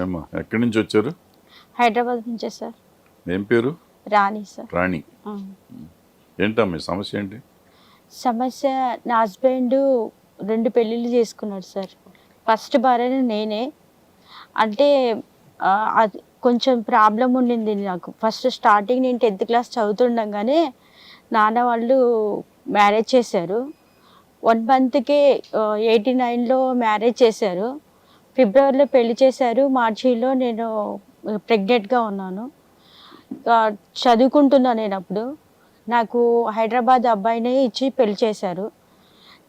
ఏమ్మా ఎక్కడి నుంచి వచ్చారు? హైదరాబాద్ నుంచే సార్. ఏం పేరు? రాణి సార్. రాణి. ఏంటమ్మా సమస్య ఏంటి? సమస్య, నా హస్బెండ్ 2 పెళ్ళిళ్ళు చేసుకున్నాడు సార్. ఫస్ట్ భార్యని నేనే. అంటే అది కొంచెం ప్రాబ్లం ఉండింది నాకు. ఫస్ట్ స్టార్టింగ్ నేను 10th క్లాస్ చదువుతుండగానే నాన్న వాళ్ళు మ్యారేజ్ చేశారు. 1 మంత్కే 89లో మ్యారేజ్ చేశారు. ఫిబ్రవరిలో పెళ్లి చేశారు. మార్చిలో నేను ప్రెగ్నెంట్గా ఉన్నాను. చదువుకుంటున్నా నేను అప్పుడు. నాకు హైదరాబాద్ అబ్బాయిని ఇచ్చి పెళ్లి చేశారు.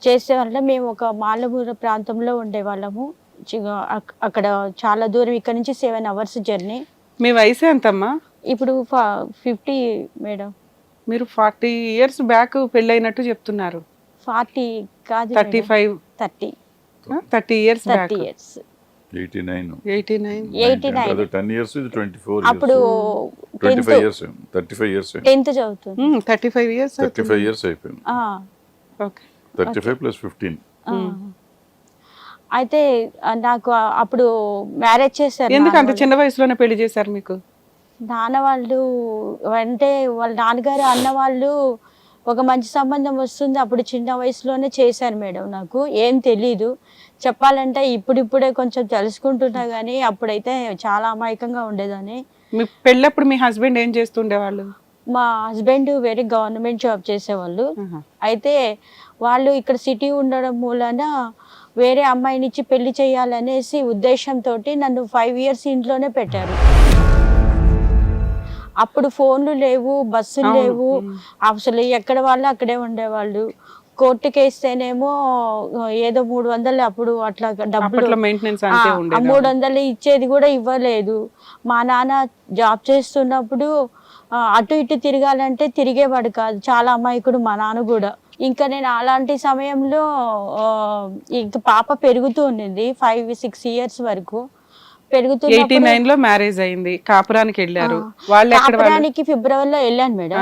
చేసే వల్ల మేము ఒక మాలమూర ప్రాంతంలో ఉండేవాళ్ళము. అక్కడ చాలా దూరం, ఇక్కడ నుంచి 7 hours జర్నీ. మీ వయసు ఎంతమ్మా? ఇప్పుడు 50 మేడం. మీరు 40 years బ్యాక్ పెళ్ళైనట్టు చెప్తున్నారు. 40 కాదు, 35 30 years బ్యాక్. 30 years. 89 అది 10 years, ఇది 24 years. అప్పుడు 25 years 35 years 10th చదువుతుంది. 35 years 35 years అయిపోయింది. ఓకే. 35 + 15. అయితే నాకు అప్పుడు మ్యారేజ్ చేశారు. ఎందుకు అంత చిన్న వయసులోనే పెళ్లి చేశారు మీకు? నాన్న వాళ్ళు అంటే వాళ్ళ నాన్నగారు అన్న వాళ్ళు ఒక మంచి సంబంధం వస్తుంది, అప్పుడు చిన్న వయసులోనే చేశారు మేడం. నాకు ఏం తెలీదు చెప్పాలంటే. ఇప్పుడిప్పుడే కొంచెం తెలుసుకుంటున్నా కానీ అప్పుడైతే చాలా అమాయకంగా ఉండేదని. మీ పెళ్ళప్పుడు మీ హస్బెండ్ ఏం చేస్తుండేవాళ్ళు? మా హస్బెండ్ వేరే గవర్నమెంట్ జాబ్ చేసేవాళ్ళు. అయితే వాళ్ళు ఇక్కడ సిటీ ఉండడం మూలన వేరే అమ్మాయిని ఇచ్చి పెళ్లి చేయాలనేసి ఉద్దేశంతో నన్ను 5 years ఇంట్లోనే పెట్టారు. అప్పుడు ఫోన్లు లేవు, బస్సులు లేవు, అసలు ఎక్కడ వాళ్ళు అక్కడే ఉండేవాళ్ళు. కోర్టుకి వేస్తేనేమో ఏదో 300 అప్పుడు అట్లా డబ్బులు, 300 ఇచ్చేది కూడా ఇవ్వలేదు. మా నాన్న జాబ్ చేస్తున్నప్పుడు అటు ఇటు తిరగాలంటే తిరిగేవాడు కాదు. చాలా అమాయకుడు మా నాన్న కూడా. ఇంకా నేను అలాంటి సమయంలో ఇంకా పాప పెరుగుతూ ఉండింది 5-6 years వరకు. 89లో మ్యారేజ్ అయింది. కాపురానికి వెళ్ళారు. కాపురానికి ఫిబ్రవరిలో వెళ్ళాను మేడం.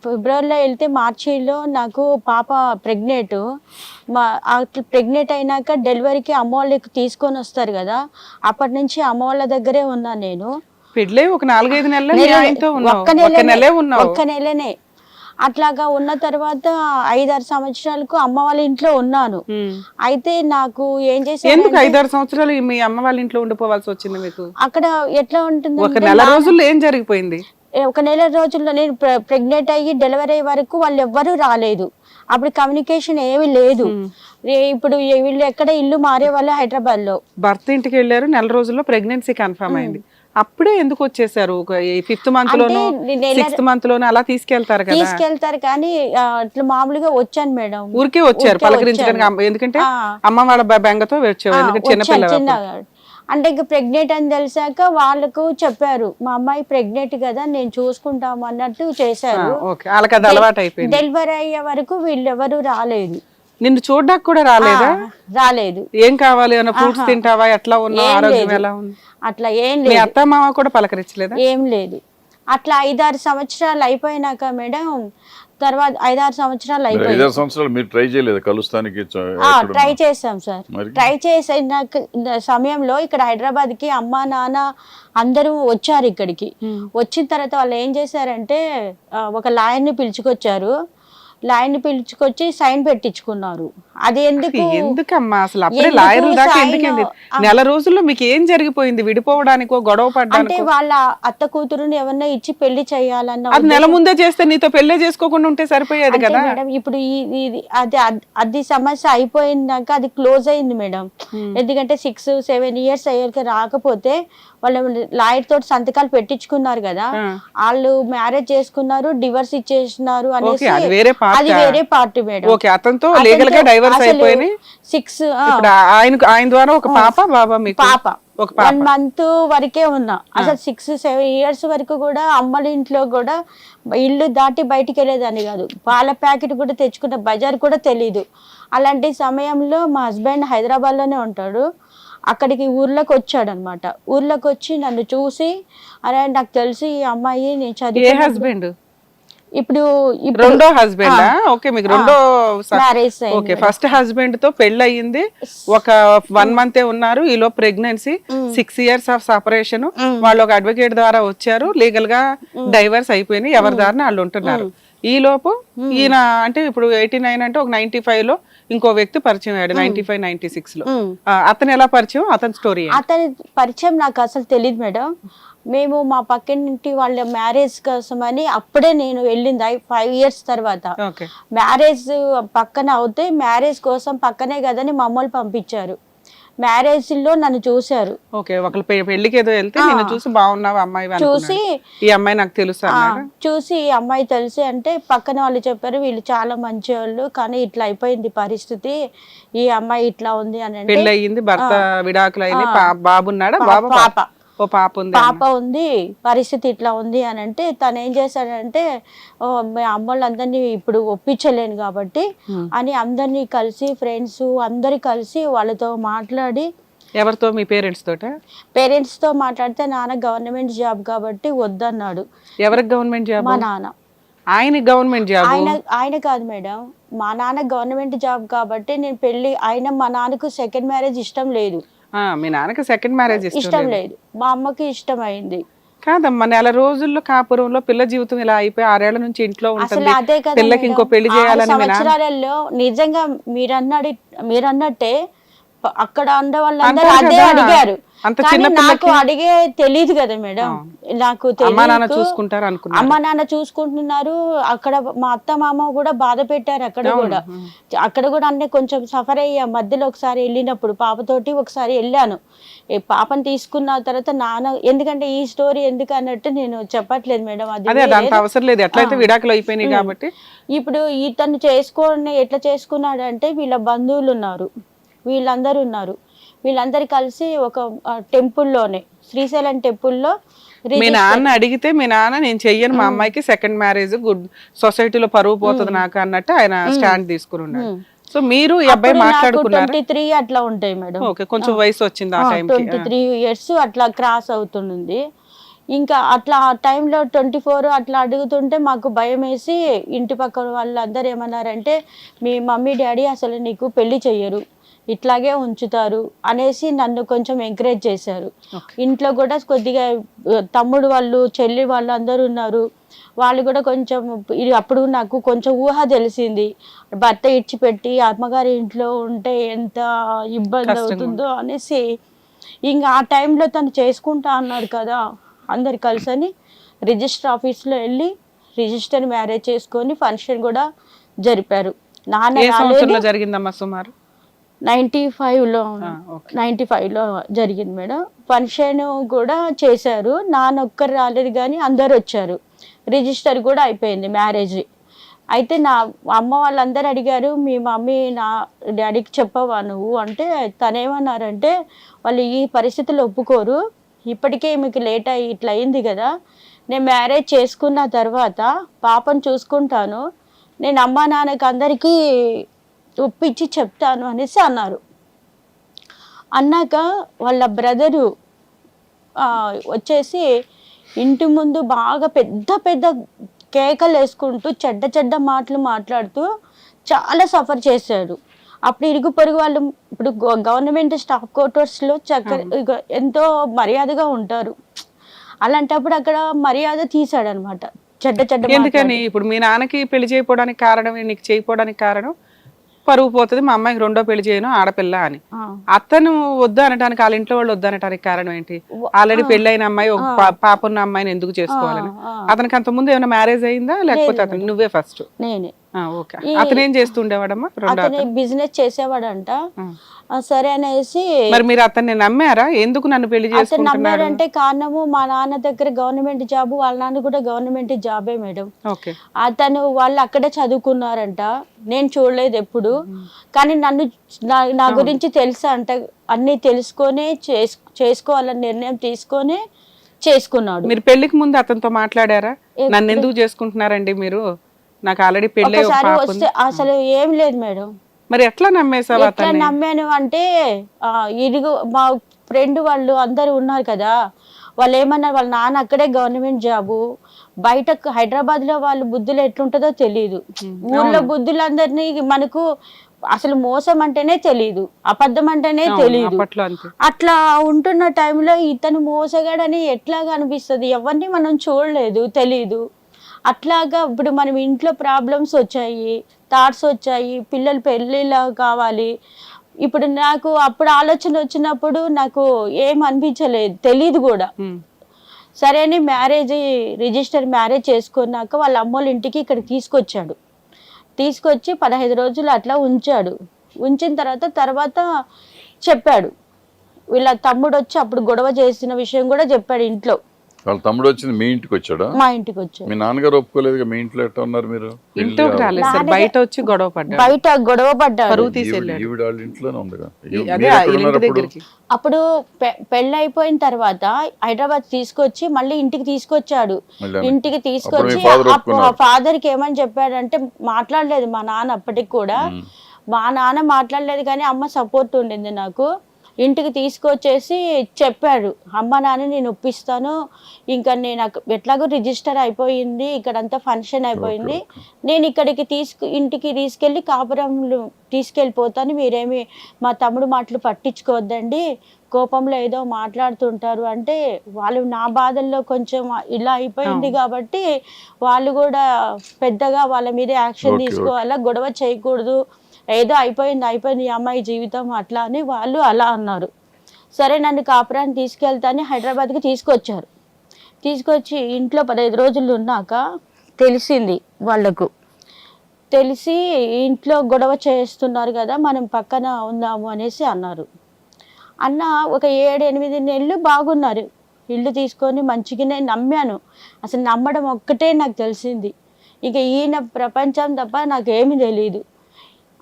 ఫిబ్రవరిలో వెళ్తే మార్చిలో నాకు పాప ప్రెగ్నెంట్. ప్రెగ్నెంట్ అయినాక డెలివరీకి అమ్మ వాళ్ళకి తీసుకొని వస్తారు కదా, అప్పటి నుంచి అమ్మ వాళ్ళ దగ్గరే ఉన్నాను నేను. పెళ్ళే ఒక 4-5 నెలలు ఒక్క నెలనే. అట్లాగా ఉన్న తర్వాత 5-6 సంవత్సరాలకు అమ్మ వాళ్ళ ఇంట్లో ఉన్నాను. అయితే నాకు ఏం చేశాను, ఎందుకు 5-6 సంవత్సరాలు మీ అమ్మ వాళ్ళ ఇంట్లో ఉండిపోవాల్సి వచ్చింది మీకు? అక్కడ ఎట్లా ఉంటుంది, ఒక నెల రోజుల్లో ఏం జరిగిపోయింది? ఒక నెల రోజుల్లో నేను ప్రెగ్నెంట్ అయ్యి డెలివరీ అయ్యే వరకు వాళ్ళు ఎవ్వరూ రాలేదు. అప్పుడు కమ్యూనికేషన్ ఏమీ లేదు. ఇప్పుడు వీళ్ళు ఎక్కడ ఇల్లు మారే వాళ్ళు హైదరాబాద్ లో. భర్త ఇంటికి వెళ్ళారు, నెల రోజుల్లో ప్రెగ్నెన్సీ కన్ఫర్మ్ అయింది. అప్పుడే ఎందుకు వచ్చేసారు? 5th month లోనో 6th month లోనో అలా తీసుకెళ్తారు కదా? తీసుకెళ్తారు కానీ అట్లా మామూలుగా వచ్చాను మేడం. ఊరికే వచ్చారు పలకరించడానికి, ఎందుకంటే అమ్మ వాళ్ళ బెంగతో వచ్చారు, ఎందుకంటే చిన్నపిల్ల. అంటే ఇంకా ప్రెగ్నెంట్ అని తెలిసాక వాళ్ళకు చెప్పారు, మా అమ్మాయి ప్రెగ్నెంట్ కదా నేను చూసుకుంటాము అన్నట్టు చేశారు. డెలివరీ అయ్యే వరకు వీళ్ళెవరు రాలేదు. నిన్ను చూడడానికి కూడా రాలేదా? రాలేదు. ఏం కావాలి అన్న, ఫ్రూట్స్ తింటావా, ఎట్లా ఉన్నా, ఆరోగ్యం ఎలా ఉంది, అట్లా ఏం లేదు. అత్త మామ కూడా పలకరించలేదా? ఏం లేదు. అట్లా 5-6 సంవత్సరాలు అయిపోయినాక మేడం, తర్వాత 5-6 సంవత్సరాలు అయిపోయి మీరు ట్రై చేయలేదు కలుస్తానికి? ట్రై చేసాం సార్. ట్రై చేసిన సమయంలో ఇక్కడ హైదరాబాద్ కి అమ్మ నాన్న అందరూ వచ్చారు ఇక్కడికి. వచ్చిన తర్వాత వాళ్ళు ఏం చేశారంటే ఒక లాయర్ని పిలుచుకొచ్చారు. లాయర్ని పిలుచుకొచ్చి సైన్ పెట్టించుకున్నారు. అది ఎందుకమ్మా అసలు అప్పుడే లాయర్ దాకా ఎందుకు? నెల రోజుల్లో మీకు ఏం జరిగిపోయింది? విడిపోవడానికో గొడవ పడ్డానికి? అంటే వాళ్ళ అత్త కూతురుని ఎవరన్నా ఇచ్చి పెళ్లి చేయాలన్న. అది నెల ముందే చేస్తే నీతో పెళ్లి చేసుకోకుండా ఉంటే సరిపోయేది కదా మేడం. ఇప్పుడు అది సమస్య అయిపోయినాక అది క్లోజ్ అయింది మేడం. ఎందుకంటే 6-7 years అయ్యాక రాకపోతే వాళ్ళు లాయర్ తోటి సంతకాలు పెట్టించుకున్నారు కదా, వాళ్ళు మ్యారేజ్ చేసుకున్నారు, డివర్స్ ఇచ్చేసినారు అనేసి. అది వేరే పార్టీ మేడం. అతనితో లీగల్ గా డైవర్స్ అయిపోయింది. 6 ఆయన ద్వారా ఒక పాప బాబా మీకు? పాప 1 month వరకే ఉన్నా. అసలు 6-7 years వరకు కూడా అమ్మల ఇంట్లో కూడా ఇల్లు దాటి బయటికి వెళ్ళేదాన్ని కాదు. పాల ప్యాకెట్ కూడా తెచ్చుకున్న బజార్ కూడా తెలీదు. అలాంటి సమయంలో మా హస్బెండ్ హైదరాబాద్ లోనే ఉంటాడు. అక్కడికి ఊర్లోకి వచ్చాడు అనమాట. ఊర్లోకి వచ్చి నన్ను చూసి, అరే నాకు తెలిసి ఈ అమ్మాయి నేను చదివే హస్బెండ్ ఇప్పుడు రెండో హస్బెండ్ ఓకే మీకు రెండో మ్యారేజ్ ఓకే ఫస్ట్ హస్బెండ్ తో పెళ్లి అయ్యింది ఒక 1 month ఉన్నారు ఈలో ప్రెగ్నెన్సీ 6 years ఆఫ్ సపరేషన్ వాళ్ళు ఒక అడ్వకేట్ ద్వారా వచ్చారు లీగల్ గా డైవర్స్ అయిపోయినాయి ఎవరి దారిని వాళ్ళు ఉంటున్నారు ఈ లోపు ఈయన అంటే ఇప్పుడు 89 అంటే ఒక 95 లో ఇంకో వ్యక్తి పరిచయం అయ్యాడు 95-96 లో అతను ఎలా పరిచయం అతని స్టోరీ అతని పరిచయం నాకు అసలు తెలియదు మేడం మేము మా పక్కింటి వాళ్ళ మ్యారేజ్ కోసమని అప్పుడే నేను వెళ్ళింది 5 years తర్వాత మ్యారేజ్ పక్కన అవుతే మ్యారేజ్ కోసం పక్కనే కదని మమ్మల్ని పంపించారు మ్యారేజ్ లో నన్ను చూశారు ఓకే ఒకళ్ళు పెళ్లికి ఏదో వెళ్తే నేను చూసి బాగున్నావు అమ్మాయి చూసి ఈ అమ్మాయి నాకు తెలుసు చూసి ఈ అమ్మాయి తెలిసి అంటే పక్కన వాళ్ళు చెప్పారు వీళ్ళు చాలా మంచి వాళ్ళు కానీ ఇట్లా అయిపోయింది పరిస్థితి ఈ అమ్మాయి ఇట్లా ఉంది అని పెళ్లి అయ్యింది భర్త విడాకులు అయింది బాబున్నాడా పాప పాప ఉంది పరిస్థితి ఇట్లా ఉంది అని అంటే తను ఏం చేశాడంటే మీ అమ్మోళ్ళందరినీ ఇప్పుడు ఒప్పించలేను కాబట్టి అని అందరినీ కలిసి ఫ్రెండ్స్ అందరి కలిసి వాళ్ళతో మాట్లాడి ఎవరితో మీ పేరెంట్స్ తో మాట్లాడితే నాన్న గవర్నమెంట్ జాబ్ కాబట్టి వద్దన్నాడు ఎవరికి గవర్నమెంట్ జాబ్ మా నాన్న ఆయన గవర్నమెంట్ జాబ్ ఆయన కాదు మేడం మా నాన్న గవర్నమెంట్ జాబ్ కాబట్టి నేను పెళ్లి మా నాన్నకు సెకండ్ మ్యారేజ్ ఇష్టం లేదు మీ నాన్నకి సెకండ్ మ్యారేజ్ ఇష్టం లేదు మా అమ్మకి ఇష్టం అయింది కాదమ్మా 4 రోజుల్లో కాపురంలో పిల్ల జీవితం ఇలా అయిపోయి 6 ఏళ్ల నుంచి ఇంట్లో ఉంటుంది పిల్లకి ఇంకో పెళ్లి చేయాలని సంవత్సరాలలో నిజంగా మీరన్నట్టే అక్కడ ఉండే వాళ్ళందరూ అదే అడిగారు నాకు అడిగే తెలియదు కదా మేడం నాకు అమ్మా నాన్న చూసుకుంటున్నారు అక్కడ మా అత్త మామ కూడా బాధ పెట్టారు అక్కడ కూడా అంటే కొంచెం సఫర్ అయ్యా మధ్యలో ఒకసారి వెళ్ళినప్పుడు పాపతోటి ఒకసారి వెళ్ళాను పాపని తీసుకున్న తర్వాత నాన్న ఎందుకంటే ఈ స్టోరీ ఎందుకు అన్నట్టు నేను చెప్పట్లేదు మేడం అది అవసరం లేదు ఎట్లయితే విడాకులు అయిపోయినాయి కాబట్టి ఇప్పుడు ఇతను ఎట్లా చేసుకున్నాడు అంటే వీళ్ళ బంధువులు ఉన్నారు వీళ్ళందరూ ఉన్నారు వీళ్ళందరూ కలిసి ఒక టెంపుల్లోనే శ్రీశైలం టెంపుల్లో మీ నాన్న అడిగితే మీ నాన్న నేను చెయ్యను మా అమ్మాయికి సెకండ్ మ్యారేజ్ గుడ్ సొసైటీలో పరువు పోతుంది నాకు అన్నట్టు ఆయన స్టాండ్ తీసుకుని ఉన్నాడు సో మీరు ఈ అబ్బాయి మాట్లాడుకున్నారు 23 అట్లా ఉంటాయి మేడం ఓకే కొంచెం వయసు వచ్చింది ఆ టైం 23 years అట్లా క్రాస్ అవుతుంది ఇంకా అట్లా ఆ టైంలో 24 అట్లా అడుగుతుంటే మాకు భయం వేసి ఇంటి పక్కన వాళ్ళందరూ ఏమన్నారంటే మీ మమ్మీ డాడీ అసలు నీకు పెళ్లి చెయ్యరు ఇట్లాగే ఉంచుతారు అనేసి నన్ను కొంచెం ఎంకరేజ్ చేశారు ఇంట్లో కూడా కొద్దిగా తమ్ముడు వాళ్ళు చెల్లి వాళ్ళు అందరూ ఉన్నారు వాళ్ళు కూడా కొంచెం అప్పుడు నాకు కొంచెం ఊహ తెలిసింది భర్త ఇచ్చిపెట్టి అమ్మగారి ఇంట్లో ఉంటే ఎంత ఇబ్బంది అవుతుందో అనేసి ఇంకా ఆ టైంలో తను చేసుకుంటా అన్నాడు కదా అందరు కలిసని రిజిస్టర్ ఆఫీస్లో వెళ్ళి రిజిస్టర్ మ్యారేజ్ చేసుకొని ఫంక్షన్ కూడా జరిపారు నాన్న జరిగిందమ్మా సుమారు 95లో జరిగింది మేడం ఫంక్షన్ కూడా చేశారు నాన్న ఒక్కరు రాలేదు కానీ అందరు వచ్చారు రిజిస్టర్ కూడా అయిపోయింది మ్యారేజ్ అయితే నా అమ్మ వాళ్ళందరూ అడిగారు మీ మమ్మీ నా డాడీకి చెప్పవా నువ్వు అంటే తనేమన్నారంటే వాళ్ళు ఈ పరిస్థితుల్లో ఒప్పుకోరు ఇప్పటికే మీకు లేట్ అయ్యి ఇట్లా అయింది కదా నేను మ్యారేజ్ చేసుకున్న తర్వాత పాపను చూసుకుంటాను నేను అమ్మ నాన్నకి అందరికీ ఒప్పించి చెప్తాను అనేసి అన్నారు అన్నాక వాళ్ళ బ్రదరు వచ్చేసి ఇంటి ముందు బాగా పెద్ద పెద్ద కేకలు వేసుకుంటూ చెడ్డ మాటలు మాట్లాడుతూ చాలా సఫర్ చేశారు అప్పుడు ఇరుగు పొరుగు వాళ్ళు ఇప్పుడు గవర్నమెంట్ స్టాఫ్ క్వార్టర్స్లో ఎంతో మర్యాదగా ఉంటారు అలాంటప్పుడు అక్కడ మర్యాద తీసాడనమాట చెడ్డ ఎందుకని ఇప్పుడు మీ నాన్నకి పెళ్లి చేయకపోవడానికి కారణం నీకు చేయకపోవడానికి కారణం పరువు పోతుంది మా అమ్మాయికి రెండో పెళ్లి చేయను ఆడపిల్ల అని అతను వద్దు అనడానికి వాళ్ళ ఇంట్లో వాళ్ళు వద్దు అనడానికి కారణం ఏంటి ఆల్రెడీ పెళ్ళైన అమ్మాయి ఒక పాప ఉన్న అమ్మాయిని ఎందుకు చేసుకోవాలని అతనికి అంత ముందు ఏమైనా మ్యారేజ్ అయిందా లేకపోతే అతను నువ్వే ఫస్ట్ నేనే ఓకే అతను ఏం చేస్తుండేవాడమ్మా బిజినెస్ చేసేవాడంట సరే అనేసి మరి మీరు అతన్ని నమ్మారా ఎందుకు నన్ను పెళ్లి చేసుకుంటున్నారు నమ్మారంటే కారణము మా నాన్న దగ్గర గవర్నమెంట్ జాబ్ వాళ్ళ నాన్న కూడా గవర్నమెంట్ జాబే మేడం అతను వాళ్ళు అక్కడే చదువుకున్నారంట నేను చూడలేదు ఎప్పుడు కానీ నన్ను నా గురించి తెలుసా అంట అన్ని తెలుసుకొని చేసుకోవాలని నిర్ణయం తీసుకొని చేసుకున్నాడు మీరు పెళ్లికి ముందు అతనితో మాట్లాడారా నన్ను ఎందుకు చేసుకుంటున్నారండి మీరు నాకు ఆల్రెడీ పెళ్లి వస్తే అసలు ఏం లేదు మేడం మరి ఎట్లా నమ్మేసావు ఎట్లా నమ్మాను అంటే ఇదిగో మా ఫ్రెండ్ వాళ్ళు అందరూ ఉన్నారు కదా వాళ్ళు ఏమన్నారు వాళ్ళ నాన్న అక్కడే గవర్నమెంట్ జాబు బయట హైదరాబాద్ లో వాళ్ళ బుద్ధులు ఎట్లుంటుందో తెలియదు. ఊర్లో బుద్ధులందరినీ మనకు అసలు మోసం అంటేనే తెలియదు, అబద్ధం అంటేనే తెలియదు. అట్లా ఉంటున్న టైంలో ఇతను మోసగాడని ఎట్లాగా అనిపిస్తుంది, ఎవరిని మనం చూడలేదు, తెలీదు. అట్లాగా ఇప్పుడు మనం ఇంట్లో ప్రాబ్లమ్స్ వచ్చాయి, థాట్స్ వచ్చాయి, పిల్లలు పెళ్ళిలా కావాలి. ఇప్పుడు నాకు అప్పుడు ఆలోచన వచ్చినప్పుడు నాకు ఏం అనిపించలేదు, తెలీదు కూడా. సరే అని రిజిస్టర్ మ్యారేజ్ చేసుకున్నాక వాళ్ళ అమ్మోళ్ళ ఇంటికి ఇక్కడ తీసుకొచ్చి 15 రోజులు అట్లా ఉంచాడు. ఉంచిన తర్వాత చెప్పాడు, వీళ్ళ తమ్ముడు వచ్చి అప్పుడు గొడవ చేసిన విషయం కూడా చెప్పాడు ఇంట్లో. వాళ్ళ తమ్ముడు వచ్చింది మీ ఇంటికి వచ్చాడా? మా ఇంటికి వచ్చాడు. మీ నాన్నగారు ఒప్పుకోలేదు, మీ ఇంట్లో ఎట్లా ఉన్నారు మీరు? బయట వచ్చి గొడవ పడ్డాడు. ఈవిడ వాళ్ళ ఇంట్లోనే ఉందిగా. అప్పుడు పెళ్ళి అయిపోయిన తర్వాత హైదరాబాద్ తీసుకొచ్చి మళ్ళీ ఇంటికి తీసుకొచ్చాడు. ఇంటికి తీసుకొచ్చి ఫాదర్ కి ఏమని చెప్పాడంటే, మాట్లాడలేదు మా నాన్న అప్పటికి కూడా. మా నాన్న మాట్లాడలేదు కానీ అమ్మ సపోర్ట్ ఉండింది నాకు. ఇంటికి తీసుకొచ్చేసి చెప్పాడు, అమ్మ నాన్న నేను ఒప్పిస్తాను, ఇంకా నేను ఎట్లాగో రిజిస్టర్ అయిపోయింది, ఇక్కడంతా ఫంక్షన్ అయిపోయింది, నేను ఇక్కడికి ఇంటికి తీసుకెళ్ళి కాపురంలో తీసుకెళ్ళిపోతాను, మీరేమి మా తమ్ముడు మాటలు పట్టించుకోవద్దండి, కోపంలో ఏదో మాట్లాడుతుంటారు అంటే, వాళ్ళు నా బాధల్లో కొంచెం ఇలా అయిపోయింది కాబట్టి వాళ్ళు కూడా పెద్దగా వాళ్ళ మీద యాక్షన్ తీసుకోవాలా, గొడవ చేయకూడదు, ఏదో అయిపోయింది ఈ అమ్మాయి జీవితం అట్లా అని వాళ్ళు అలా అన్నారు. సరే నన్ను కాపురాన్ని తీసుకెళ్తాను హైదరాబాద్కి తీసుకొచ్చి ఇంట్లో 15 రోజులు ఉన్నాక తెలిసింది వాళ్ళకు. తెలిసి ఇంట్లో గొడవ చేస్తున్నారు కదా, మనం పక్కన ఉందాము అనేసి అన్నారు. ఒక 7-8 నెలలు బాగున్నారు, ఇల్లు తీసుకొని మంచిగానే నమ్మాను. అసలు నమ్మడం ఒక్కటే నాకు తెలిసింది, ఇక ఈయన ప్రపంచం తప్ప నాకేమీ తెలియదు.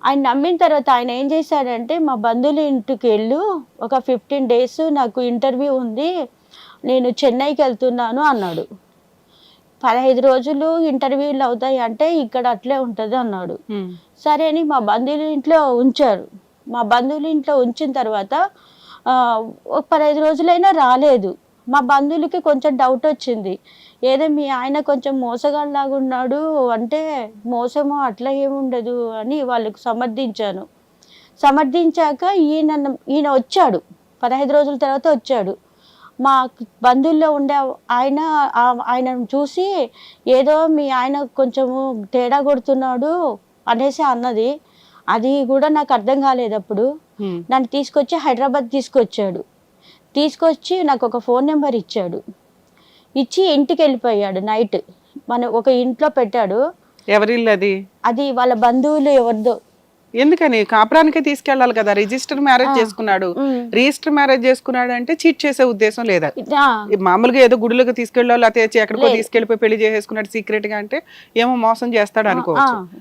ఆయన నమ్మిన తర్వాత ఆయన ఏం చేశాడంటే, మా బంధువుల ఇంటికి ఒక 15 days నాకు ఇంటర్వ్యూ ఉంది, నేను చెన్నైకి వెళ్తున్నాను అన్నాడు. 15 రోజులు ఇంటర్వ్యూలు అవుతాయి అంటే ఇక్కడ అట్లే ఉంటుంది అన్నాడు. సరే అని మా బంధువుల ఇంట్లో ఉంచారు. మా బంధువుల ఇంట్లో ఉంచిన తర్వాత ఒక 15 రోజులైనా రాలేదు. మా బంధువులకి కొంచెం డౌట్ వచ్చింది, ఏదో మీ ఆయన కొంచెం మోసగాళ్ళలాగా ఉన్నాడు అంటే, మోసమో అట్లా ఏముండదు అని వాళ్ళకు సమర్థించాక ఈయన వచ్చాడు. 15 రోజుల తర్వాత వచ్చాడు. మా బంధువుల్లో ఉండే ఆయనను చూసి, ఏదో మీ ఆయన కొంచెము తేడా కొడుతున్నాడు అనేసి అన్నది. అది కూడా నాకు అర్థం కాలేదు అప్పుడు. నన్ను తీసుకొచ్చి హైదరాబాద్ తీసుకొచ్చి నాకు ఒక ఫోన్ నెంబర్ ఇచ్చి ఇంటికి వెళ్ళిపోయాడు. నైట్ ఒక ఇంట్లో పెట్టాడు. ఎవరిల్లు అది? అది వాళ్ళ బంధువులు ఎవరిదో. ఎందుకని కాపురానికే తీసుకెళ్లాలి కదా, రిజిస్టర్ మ్యారేజ్ చేసుకున్నాడు. రిజిస్టర్ మ్యారేజ్ చేసుకున్నాడు అంటే చీట్ చేసే ఉద్దేశం లేదా? మామూలుగా ఏదో గుడిలోకి తీసుకెళ్ళాలి, లేకపోతే ఎక్కడికో తీసుకెళ్లిపోయి పెళ్లి చేసేసుకున్నాడు సీక్రెట్ గా అంటే ఏమో మోసం చేస్తాడు అనుకోవచ్చు.